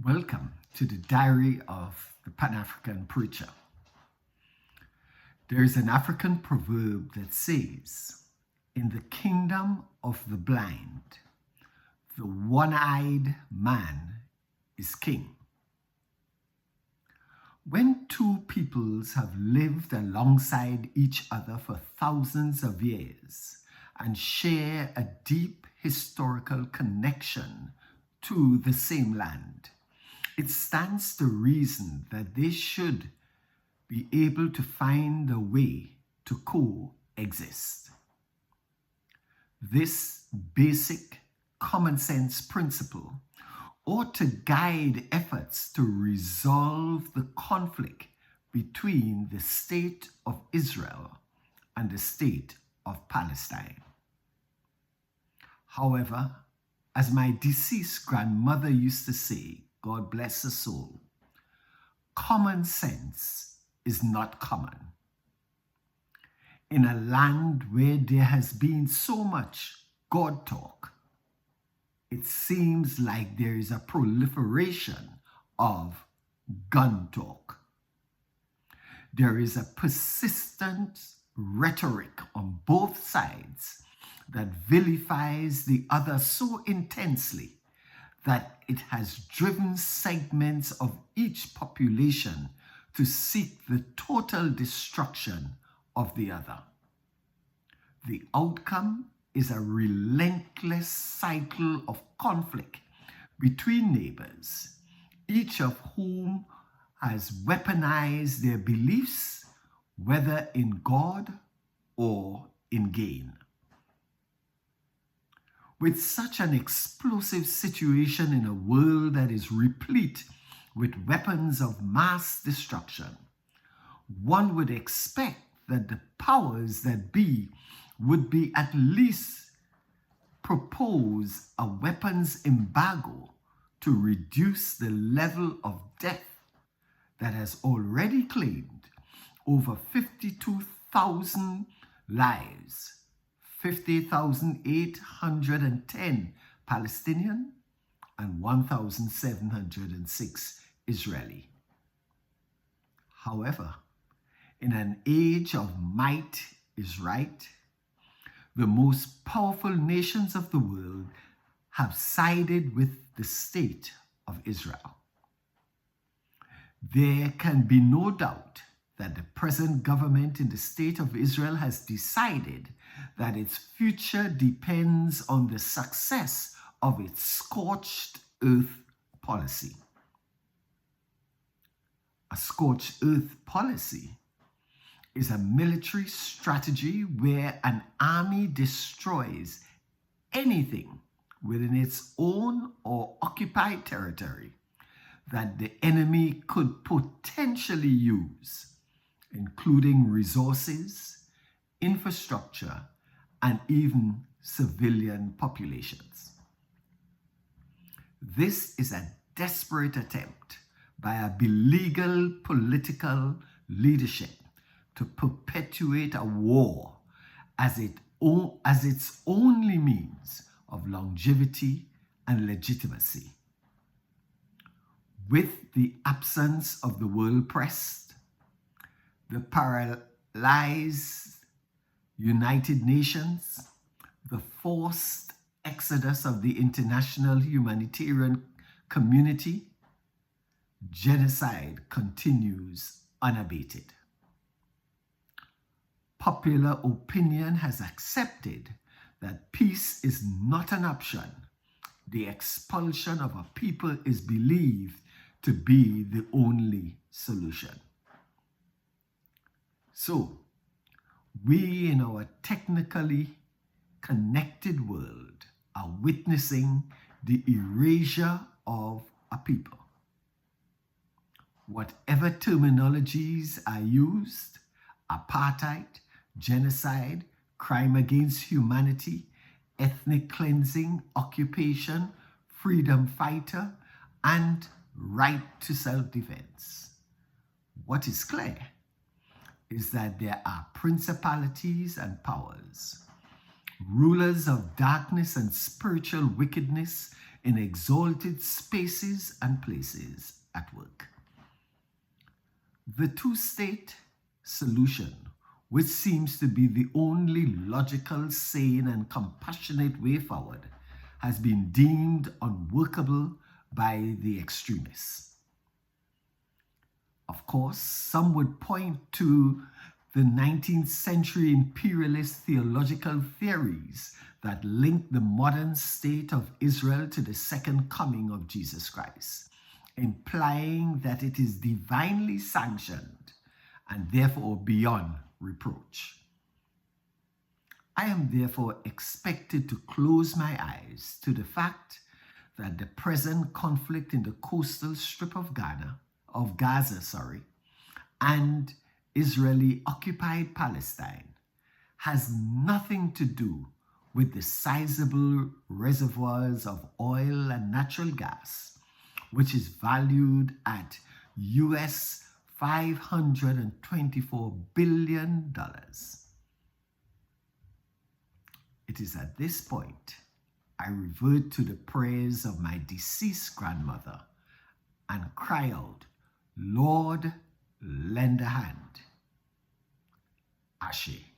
Welcome to the Diary of the Pan-African Preacher. There is an African proverb that says, "In the kingdom of the blind, the one-eyed man is king." When two peoples have lived alongside each other for thousands of years and share a deep historical connection to the same land, it stands to reason that they should be able to find a way to coexist. This basic common sense principle ought to guide efforts to resolve the conflict between the state of Israel and the state of Palestine. However, as my deceased grandmother used to say, God bless her soul, common sense is not common. In a land where there has been so much God talk, it seems like there is a proliferation of gun talk. There is a persistent rhetoric on both sides that vilifies the other so intensely that it has driven segments of each population to seek the total destruction of the other. The outcome is a relentless cycle of conflict between neighbors, each of whom has weaponized their beliefs, whether in God or in gain. With such an explosive situation in a world that is replete with weapons of mass destruction, one would expect that the powers that be would be at least propose a weapons embargo to reduce the level of death that has already claimed over 52,000 lives, 50,810 Palestinian and 1,706 Israeli. However, in an age of might is right, the most powerful nations of the world have sided with the state of Israel. There can be no doubt that the present government in the state of Israel has decided that its future depends on the success of its scorched earth policy. A scorched earth policy is a military strategy where an army destroys anything within its own or occupied territory that the enemy could potentially use, including resources, infrastructure, and even civilian populations. This is a desperate attempt by a beleaguered political leadership to perpetuate a war as its only means of longevity and legitimacy. With the absence of the world press, the paralyzed United Nations, the forced exodus of the international humanitarian community, genocide continues unabated. Popular opinion has accepted that peace is not an option. The expulsion of a people is believed to be the only solution. So, we in our technically connected world are witnessing the erasure of a people. Whatever terminologies are used, apartheid, genocide, crime against humanity, ethnic cleansing, occupation, freedom fighter, and right to self-defense. What is clear is that there are principalities and powers, rulers of darkness and spiritual wickedness in exalted spaces and places at work. The two-state solution, which seems to be the only logical, sane, and compassionate way forward, has been deemed unworkable by the extremists. Of course, some would point to the 19th century imperialist theological theories that link the modern state of Israel to the second coming of Jesus Christ, implying that it is divinely sanctioned and therefore beyond reproach. I am therefore expected to close my eyes to the fact that the present conflict in the coastal strip of Gaza, and Israeli-occupied Palestine has nothing to do with the sizable reservoirs of oil and natural gas, which is valued at US $524 billion. It is at this point I revert to the prayers of my deceased grandmother and cry out, Lord, lend a hand. Ashe.